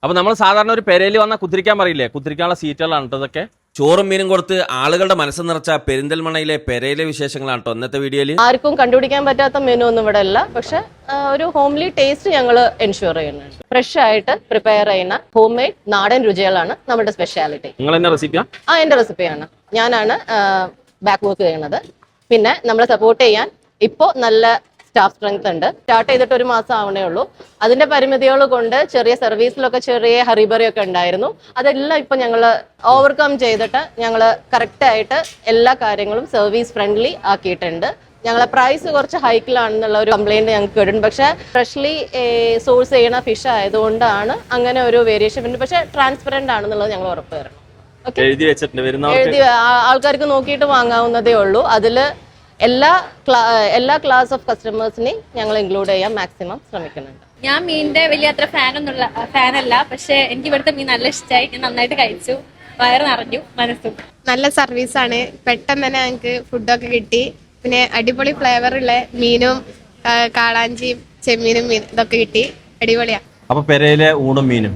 അപ്പൊ നമ്മൾ സാധാരണ ഒരു പെരയിൽ വന്നാൽ കുത്തിരിക്കാൻ പറയില്ലേ, കുത്തിരിക്കാനുള്ള സീറ്റുകളാണ് കേട്ടോ ഇതൊക്കെ. ചോറും മീനും കൊടുത്ത് ആളുകളുടെ മനസ്സ് നിറച്ച പെരിന്തൽമണ്ണയിലെ പെരയിലെ വിശേഷങ്ങളാണ് കേട്ടോ ഇന്നത്തെ വീഡിയോയിൽ. ആർക്കും കണ്ടുപിടിക്കാൻ പറ്റാത്ത മെനു ഒന്നും ഇവിടെ അല്ല, പക്ഷെ ഒരു ഹോംലി ടേസ്റ്റ് ഞങ്ങൾ എൻഷുർ ചെയ്യുന്നുണ്ട്. ഫ്രഷ് ആയിട്ട് പ്രിപ്പയർ ചെയ്യുന്ന ഹോം മെയ്ഡ് നാടൻ രുചികളാണ് നമ്മുടെ സ്പെഷ്യാലിറ്റി. നിങ്ങൾ എന്നെ റെസിപ്പിയാ? എന്റെ റെസിപ്പിയാണ്. ഞാനാണ് ബാക്ക് വർക്ക് ചെയ്യുന്നത്. പിന്നെ നമ്മളെ സപ്പോർട്ട് ചെയ്യാൻ ഇപ്പോൾ നല്ല സ്റ്റാഫ് സ്ട്രെങ്ത് ഉണ്ട്. സ്റ്റാർട്ട് ചെയ്തിട്ട് 1 മാസം ആവണേ ഉള്ളൂ. അതിന്റെ പരിമിതികൾ കൊണ്ട് ചെറിയ സർവീസിലൊക്കെ ചെറിയ ഹറിബറി ഒക്കെ ഉണ്ടായിരുന്നു. അതെല്ലാം ഇപ്പൊ ഞങ്ങൾ ഓവർകം ചെയ്തിട്ട് ഞങ്ങൾ കറക്റ്റായിട്ട് എല്ലാ കാര്യങ്ങളും സർവീസ് ഫ്രണ്ട്ലി ആക്കിയിട്ടുണ്ട്. ഞങ്ങളെ പ്രൈസ് കുറച്ച് ഹൈക്കിലാണെന്നുള്ള ഒരു കംപ്ലൈന്റ് ഞങ്ങൾക്ക് കേട്ടിട്ടുണ്ട്. പക്ഷെ ഫ്രഷ്ലി സോഴ്സ് ചെയ്യുന്ന ഫിഷ് ആയതുകൊണ്ടാണ് അങ്ങനെ ഒരു വേരിയേഷൻ ഉണ്ട്. പക്ഷെ ട്രാൻസ്പെറന്റ് ആണെന്നുള്ളത് ഞങ്ങൾ ഉറപ്പ് തരണം. എഴുതി ആൾക്കാർക്ക് നോക്കിയിട്ട് വാങ്ങാവുന്നതേ ഉള്ളൂ. അതില് എല്ലാ ക്ലാസ് ഓഫ് കസ്റ്റമേഴ്സിനെ ഞങ്ങൾ ഇൻക്ലൂഡ് ചെയ്യാൻ മാക്സിമം ശ്രമിക്കുന്നുണ്ട്. ഞാൻ മീനിന്റെ വലിയ അത്ര ഫാനല്ല, പക്ഷെ എനിക്ക് ഇവിടുത്തെ മീൻ നല്ല ഇഷ്ടമായി. ഞാൻ നന്നായിട്ട് കഴിച്ചു, വയറ് നിറഞ്ഞു, മനസ്സും. നല്ല സർവീസാണ്. പെട്ടെന്ന് തന്നെ ഞങ്ങൾക്ക് ഫുഡൊക്കെ കിട്ടി. പിന്നെ അടിപൊളി ഫ്ലേവറുള്ള മീനും കാളാഞ്ചിയും ചെമ്മീനും ഇതൊക്കെ കിട്ടി. അടിപൊളിയാ. അപ്പൊ പെരയിലെ ഊണും മീനും,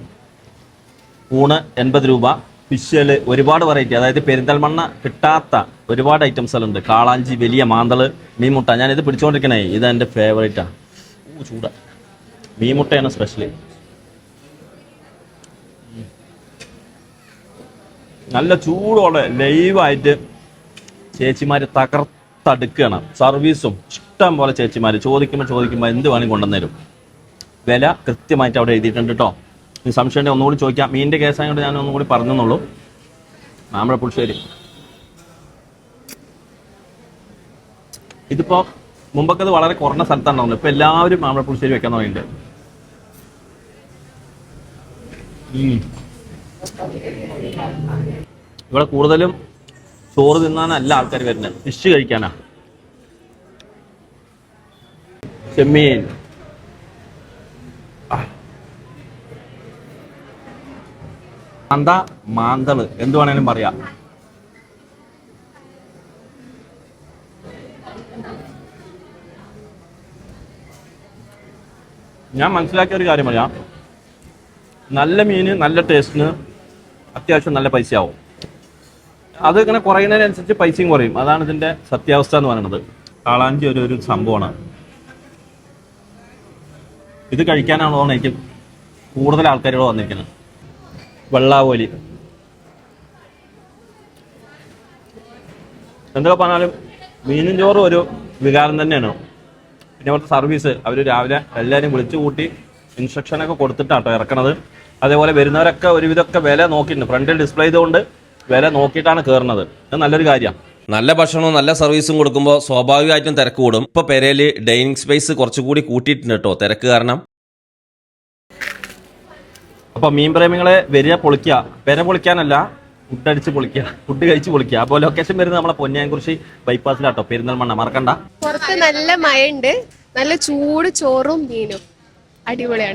ഊണ് 80 രൂപ, ഫിഷുകള് ഒരുപാട് വെറൈറ്റി, അതായത് പെരിന്തൽമണ്ണ കിട്ടാത്ത ഒരുപാട് ഐറ്റംസുകളുണ്ട്. കാളാഞ്ചി, വലിയ മാന്തള്, മീൻമുട്ട. ഞാനിത് പിടിച്ചുകൊണ്ടിരിക്കണേ, ഇത് എൻ്റെ ഫേവറേറ്റാണ്. ചൂട മീൻമുട്ടയാണ് സ്പെഷ്യലി. നല്ല ചൂടോടെ ലൈവായിട്ട് ചേച്ചിമാര് തകർത്തടുക്കുകയാണ്. സർവീസും ഇഷ്ടം പോലെ ചേച്ചിമാര് ചോദിക്കുമ്പോൾ എന്ത് വേണമെങ്കിൽ കൊണ്ടുവന്നേരും. വില കൃത്യമായിട്ട് അവിടെ എഴുതിയിട്ടുണ്ട് കേട്ടോ. സംശയം ഒന്നുകൂടി ചോദിക്കാം. മീനിന്റെ കേസായതുകൊണ്ട് ഞാൻ ഒന്നുകൂടി പറഞ്ഞെന്നുള്ളൂ. മാമ്പഴപ്പുളിശ്ശേരി ഇതിപ്പോ മുമ്പൊക്കെ അത് വളരെ കുറഞ്ഞ സ്ഥലത്താണല്ലോ. ഇപ്പൊ എല്ലാവരും മാമ്പഴപ്പുളിശ്ശേരി വെക്കാൻ തുടങ്ങിയിട്ടുണ്ട്. ഇവിടെ കൂടുതലും ചോറ് തിന്നാനല്ല ആൾക്കാർ വരുന്നത്, ഫിഷ് കഴിക്കാനാ. ചെമ്മീൻ, മാന്തള്, എന്ത് വേണേലും പറയാം. ഞാൻ മനസ്സിലാക്കിയ ഒരു കാര്യം പറയാം, നല്ല മീന് നല്ല ടേസ്റ്റിന് അത്യാവശ്യം നല്ല പൈസയാവും. അത് ഇങ്ങനെ കുറയുന്നതിനനുസരിച്ച് പൈസയും കുറയും. അതാണ് ഇതിന്റെ സത്യാവസ്ഥ എന്ന് പറയുന്നത്. കാളാഞ്ചി ഒരു സംഭവമാണ്. ഇത് കഴിക്കാനാണോ എനിക്ക് കൂടുതൽ ആൾക്കാരോട് വന്നിരിക്കുന്നത്. വെള്ളാവോലി, എന്തൊക്കെ പറഞ്ഞാലും മീനും ചോറും ഒരു വികാരം തന്നെയാണ്. പിന്നെ അവിടുത്തെ സർവീസ്, അവർ രാവിലെ എല്ലാവരും വിളിച്ചു കൂട്ടി ഇൻസ്ട്രക്ഷനൊക്കെ കൊടുത്തിട്ടാട്ടോ ഇറക്കണത്. അതേപോലെ വരുന്നവരൊക്കെ ഒരുവിധമൊക്കെ വില നോക്കിയിട്ടുണ്ട്. ഫ്രണ്ടിൽ ഡിസ്പ്ലേ ചെയ്തുകൊണ്ട് വില നോക്കിയിട്ടാണ് കയറുന്നത്. അത് നല്ലൊരു കാര്യമാണ്. നല്ല ഭക്ഷണവും നല്ല സർവീസും കൊടുക്കുമ്പോൾ സ്വാഭാവികമായിട്ടും തിരക്ക് കൂടും. ഇപ്പോൾ പെരയിൽ ഡൈനിങ് സ്പേസ് കുറച്ചുകൂടി കൂട്ടിയിട്ടുണ്ട് കേട്ടോ, തിരക്ക് കാരണം. അപ്പൊ മീൻ പ്രേമികളെ വരിക, പൊളിക്കുക. പെര പൊളിക്കാനല്ല, ഫുഡ് അടിച്ച് പൊളിക്കുക, ഫുഡ് കഴിച്ച് പൊളിക്കുക. അപ്പോൾ ലൊക്കേഷൻ വരുന്നത് നമ്മളെ പൊന്നാംകുറിശ്ശി ബൈപ്പാസിലാട്ടോ, പെരിന്തൽമണ്ണ, മറക്കണ്ട. പുറത്ത് നല്ല മഴയുണ്ട്, നല്ല ചൂട് ചോറും മീനും അടിപൊളിയാണ്.